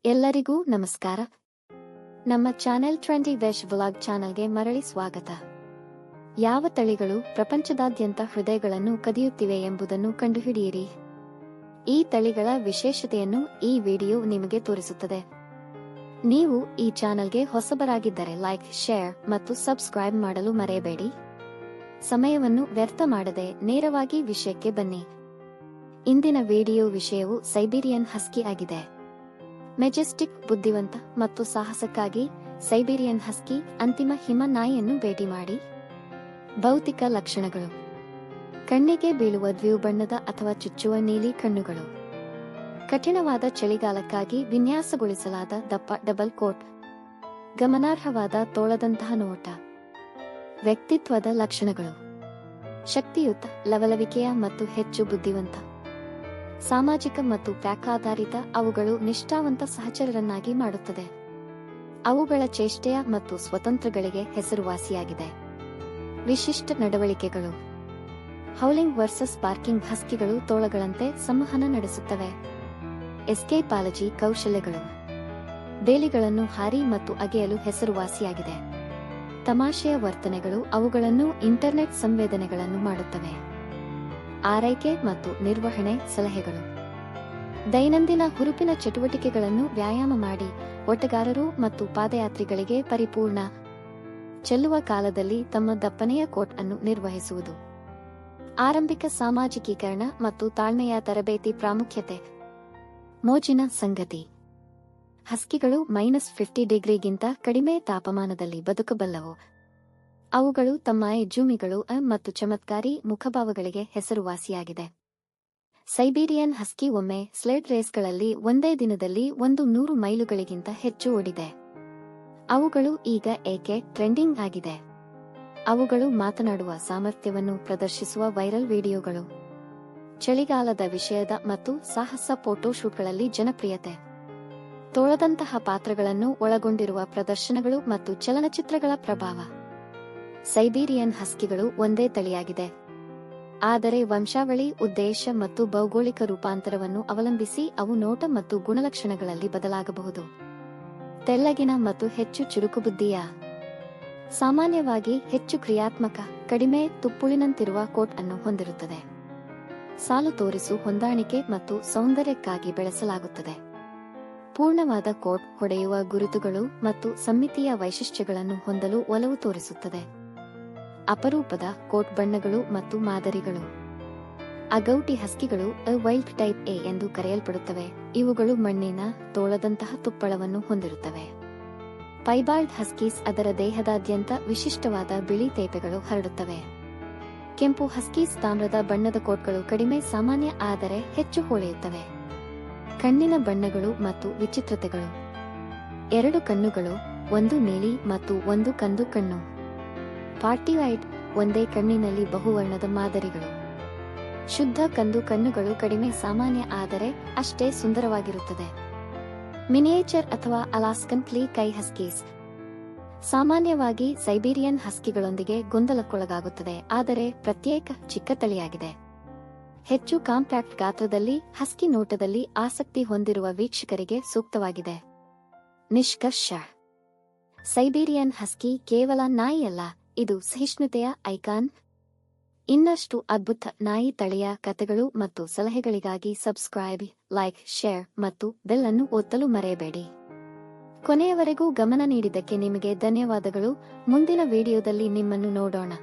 ಎಲ್ಲರಿಗೂ ನಮಸ್ಕಾರ. ನಮ್ಮ ಚಾನೆಲ್ ಟ್ರೆಂಡಿ ವೆಶ್ ವ್ಲಾಗ್ ಚಾನೆಲ್ಗೆ ಮರಳಿ ಸ್ವಾಗತ. ಯಾವ ತಳಿಗಳು ಪ್ರಪಂಚದಾದ್ಯಂತ ಹೃದಯಗಳನ್ನು ಕದಿಯುತ್ತಿವೆ ಎಂಬುದನ್ನು ಕಂಡುಹಿಡಿಯಿರಿ. ಈ ತಳಿಗಳ ವಿಶೇಷತೆಯನ್ನು ಈ ವಿಡಿಯೋ ನಿಮಗೆ ತೋರಿಸುತ್ತದೆ. ನೀವು ಈ ಚಾನೆಲ್ಗೆ ಹೊಸಬರಾಗಿದ್ದರೆ ಲೈಕ್, ಶೇರ್ ಮತ್ತು ಸಬ್ಸ್ಕ್ರೈಬ್ ಮಾಡಲು ಮರೆಯಬೇಡಿ. ಸಮಯವನ್ನು ವ್ಯರ್ಥ ಮಾಡದೆ ನೇರವಾಗಿ ವಿಷಯಕ್ಕೆ ಬನ್ನಿ. ಇಂದಿನ ವಿಡಿಯೋ ವಿಷಯವು ಸೈಬೀರಿಯನ್ ಹಸ್ಕಿ ಆಗಿದೆ. ಮೆಜೆಸ್ಟಿಕ್, ಬುದ್ಧಿವಂತ ಮತ್ತು ಸಾಹಸಕ್ಕಾಗಿ ಸೈಬೀರಿಯನ್ ಹಸ್ಕಿ ಅಂತಿಮ ಹಿಮ ನಾಯಿಯನ್ನು ಭೇಟಿ ಮಾಡಿ. ಭೌತಿಕ ಲಕ್ಷಣಗಳು: ಕಣ್ಣಿಗೆ ಬೀಳುವ ದ್ವಿಬಣ್ಣದ ಅಥವಾ ಚುಚ್ಚುವ ನೀಲಿ ಕಣ್ಣುಗಳು, ಕಠಿಣವಾದ ಚಳಿಗಾಲಕ್ಕಾಗಿ ವಿನ್ಯಾಸಗೊಳಿಸಲಾದ ದಪ್ಪ ಡಬಲ್ ಕೋಟ್, ಗಮನಾರ್ಹವಾದ ತೋಳದಂತಹ ನೋಟ. ವ್ಯಕ್ತಿತ್ವದ ಲಕ್ಷಣಗಳು: ಶಕ್ತಿಯುತ, ಲವಲವಿಕೆಯ ಮತ್ತು ಹೆಚ್ಚು ಬುದ್ಧಿವಂತ. ಸಾಮಾಜಿಕ ಮತ್ತು ಪ್ಯಾಕ್ ಆಧಾರಿತ, ಅವುಗಳು ನಿಷ್ಠಾವಂತ ಸಹಚರರನ್ನಾಗಿ ಮಾಡುತ್ತದೆ. ಅವುಗಳ ಚೇಷ್ಟೆಯ ಮತ್ತು ಸ್ವತಂತ್ರಗಳಿಗೆ ಹೆಸರುವಾಸಿಯಾಗಿದೆ. ವಿಶಿಷ್ಟ ನಡವಳಿಕೆಗಳು: ಹೌಲಿಂಗ್ ವರ್ಸಸ್ ಬಾರ್ಕಿಂಗ್. ಹಸ್ಕಿಗಳು ತೋಳಗಳಂತೆ ಸಂವಹನ ನಡೆಸುತ್ತವೆ. ಎಸ್ಕೇಪಾಲಜಿ ಕೌಶಲ್ಯಗಳು: ಬೇಲಿಗಳನ್ನು ಹಾರಿ ಮತ್ತು ಅಗೆಯಲು ಹೆಸರುವಾಸಿಯಾಗಿದೆ. ತಮಾಷೆಯ ವರ್ತನೆಗಳು ಅವುಗಳನ್ನು ಇಂಟರ್ನೆಟ್ ಸಂವೇದನೆಗಳನ್ನು ಮಾಡುತ್ತವೆ. ಆರೈಕೆ ಮತ್ತು ನಿರ್ವಹಣೆ ಸಲಹೆಗಳು: ದೈನಂದಿನ ಹುರುಪಿನ ಚಟುವಟಿಕೆಗಳನ್ನು ವ್ಯಾಯಾಮ ಮಾಡಿ, ಓಟಗಾರರು ಮತ್ತು ಪಾದಯಾತ್ರಿಗಳಿಗೆ ಪರಿಪೂರ್ಣ ಚೆಲ್ಲುವ ಕಾಲದಲ್ಲಿ ತಮ್ಮ ದಪ್ಪನೆಯ ಕೋಟ್ ಅನ್ನು ನಿರ್ವಹಿಸುವುದು. ಆರಂಭಿಕ ಸಾಮಾಜಿಕೀಕರಣ ಮತ್ತು ತಾಳ್ಮೆಯ ತರಬೇತಿ ಪ್ರಾಮುಖ್ಯತೆ. ಮೋಜಿನ ಸಂಗತಿ: ಹಸ್ಕಿಗಳು -50 ಡಿಗ್ರಿಗಿಂತ ಕಡಿಮೆ ತಾಪಮಾನದಲ್ಲಿ ಬದುಕಬಲ್ಲವು. ಅವುಗಳು ತಮ್ಮ ಜೂಮಿಗಳು ಮತ್ತು ಚಮತ್ಕಾರಿ ಮುಖಭಾವಗಳಿಗೆ ಹೆಸರುವಾಸಿಯಾಗಿದೆ. ಸೈಬೀರಿಯನ್ ಹಸ್ಕಿ ಒಮ್ಮೆ ಸ್ಲೆಡ್ ರೇಸ್ಗಳಲ್ಲಿ ಒಂದೇ ದಿನದಲ್ಲಿ 100 ಮೈಲುಗಳಿಗಿಂತ ಹೆಚ್ಚು ಓಡಿದೆ. ಅವುಗಳು ಈಗ ಏಕೆ ಟ್ರೆಂಡಿಂಗ್ ಆಗಿದೆ? ಅವುಗಳು ಮಾತನಾಡುವ ಸಾಮರ್ಥ್ಯವನ್ನು ಪ್ರದರ್ಶಿಸುವ ವೈರಲ್ ವಿಡಿಯೋಗಳು, ಚಳಿಗಾಲದ ವಿಷಯದ ಮತ್ತು ಸಾಹಸ ಫೋಟೋಶೂಟ್ಗಳಲ್ಲಿ ಜನಪ್ರಿಯತೆ, ತೋಳದಂತಹ ಪಾತ್ರಗಳನ್ನು ಒಳಗೊಂಡಿರುವ ಪ್ರದರ್ಶನಗಳು ಮತ್ತು ಚಲನಚಿತ್ರಗಳ ಪ್ರಭಾವ. ಸೈಬೀರಿಯನ್ ಹಸ್ಕಿಗಳು ಒಂದೇ ತಳಿಯಾಗಿದೆ, ಆದರೆ ವಂಶಾವಳಿ, ಉದ್ದೇಶ ಮತ್ತು ಭೌಗೋಳಿಕ ರೂಪಾಂತರವನ್ನು ಅವಲಂಬಿಸಿ ಅವು ನೋಟ ಮತ್ತು ಗುಣಲಕ್ಷಣಗಳಲ್ಲಿ ಬದಲಾಗಬಹುದು. ತೆಳ್ಳಗಿನ ಮತ್ತು ಹೆಚ್ಚು ಚುರುಕುಬುದ್ಧಿಯ: ಸಾಮಾನ್ಯವಾಗಿ ಹೆಚ್ಚು ಕ್ರಿಯಾತ್ಮಕ, ಕಡಿಮೆ ತುಪ್ಪುಳಿನಂತಿರುವ ಕೋಟ್ ಅನ್ನು ಹೊಂದಿರುತ್ತದೆ. ಸಾಲು ತೋರಿಸು ಹೊಂದಾಣಿಕೆ ಮತ್ತು ಸೌಂದರ್ಯಕ್ಕಾಗಿ ಬೆಳೆಸಲಾಗುತ್ತದೆ. ಪೂರ್ಣವಾದ ಕೋಟ್ ಹೊಡೆಯುವ ಗುರುತುಗಳು ಮತ್ತು ಸಮ್ಮಿತೀಯ ವೈಶಿಷ್ಟ್ಯಗಳನ್ನು ಹೊಂದಲು ಒಲವು ತೋರಿಸುತ್ತದೆ. ಅಪರೂಪದ ಕೋಟ್ ಬಣ್ಣಗಳು ಮತ್ತು ಮಾದರಿಗಳು: ಅಗೌಟಿ ಹಸ್ಕಿಗಳು ವೈಲ್ಡ್ ಟೈಪ್ ಎ ಎಂದು ಕರೆಯಲ್ಪಡುತ್ತವೆ. ಇವುಗಳು ಮಣ್ಣಿನ ತೋಳದಂತಹ ತುಪ್ಪಳವನ್ನು ಹೊಂದಿರುತ್ತವೆ. ಪೈಬಾಲ್ಡ್ ಹಸ್ಕೀಸ್ ಅದರ ದೇಹದಾದ್ಯಂತ ವಿಶಿಷ್ಟವಾದ ಬಿಳಿ ತೇಪೆಗಳು ಹರಡುತ್ತವೆ. ಕೆಂಪು ಹಸ್ಕೀಸ್ ತಾಮ್ರದ ಬಣ್ಣದ ಕೋಟ್ಗಳು ಕಡಿಮೆ ಸಾಮಾನ್ಯ ಆದರೆ ಹೆಚ್ಚು ಹೊಳೆಯುತ್ತವೆ. ಕಣ್ಣಿನ ಬಣ್ಣಗಳು ಮತ್ತು ವಿಚಿತ್ರತೆಗಳು: 2 ಕಣ್ಣುಗಳು, ಒಂದು ನೀಲಿ ಮತ್ತು ಒಂದು ಕಂದು ಕಣ್ಣು. ಪಾರ್ಟಿ ವೈಟ್, ಒಂದೇ ಕಣ್ಣಿನಲ್ಲಿ ಬಹುವರ್ಣದ ಮಾದರಿಗಳು. ಶುದ್ಧ ಕಂದು ಕಣ್ಣುಗಳು ಕಡಿಮೆ ಸಾಮಾನ್ಯ ಆದರೆ ಅಷ್ಟೇ ಸುಂದರವಾಗಿರುತ್ತದೆ. ಮಿನಿಯೇಚರ್ ಅಥವಾ ಅಲಾಸ್ಕನ್ ಫ್ಲೀ ಕೈ ಹಸ್ಕೀಸ್ ಸಾಮಾನ್ಯವಾಗಿ ಸೈಬೀರಿಯನ್ ಹಸ್ಕಿಗಳೊಂದಿಗೆ ಗೊಂದಲಕ್ಕೊಳಗಾಗುತ್ತದೆ ಆದರೆ ಪ್ರತ್ಯೇಕ ಚಿಕ್ಕ ತಳಿಯಾಗಿದೆ. ಹೆಚ್ಚು ಕಾಂಪ್ಯಾಕ್ಟ್ ಗಾತ್ರದಲ್ಲಿ, ಹಸ್ಕಿ ನೋಟದಲ್ಲಿ ಆಸಕ್ತಿ ಹೊಂದಿರುವ ವೀಕ್ಷಕರಿಗೆ ಸೂಕ್ತವಾಗಿದೆ. ನಿಷ್ಕರ್ಷ: ಸೈಬೀರಿಯನ್ ಹಸ್ಕಿ ಕೇವಲ ನಾಯಿಯಲ್ಲ, ಇದು ಸಹಿಷ್ಣುತೆಯ ಐಕಾನ್. ಇನ್ನಷ್ಟು ಅದ್ಭುತ ನಾಯಿ ತಳಿಯ ಕಥೆಗಳು ಮತ್ತು ಸಲಹೆಗಳಿಗಾಗಿ ಸಬ್ಸ್ಕ್ರೈಬ್, ಲೈಕ್, ಶೇರ್ ಮತ್ತು ಬೆಲ್ ಅನ್ನು ಒತ್ತಲು ಮರೆಯಬೇಡಿ. ಕೊನೆಯವರೆಗೂ ಗಮನ ನೀಡಿದ್ದಕ್ಕೆ ನಿಮಗೆ ಧನ್ಯವಾದಗಳು. ಮುಂದಿನ ವಿಡಿಯೋದಲ್ಲಿ ನಿಮ್ಮನ್ನು ನೋಡೋಣ.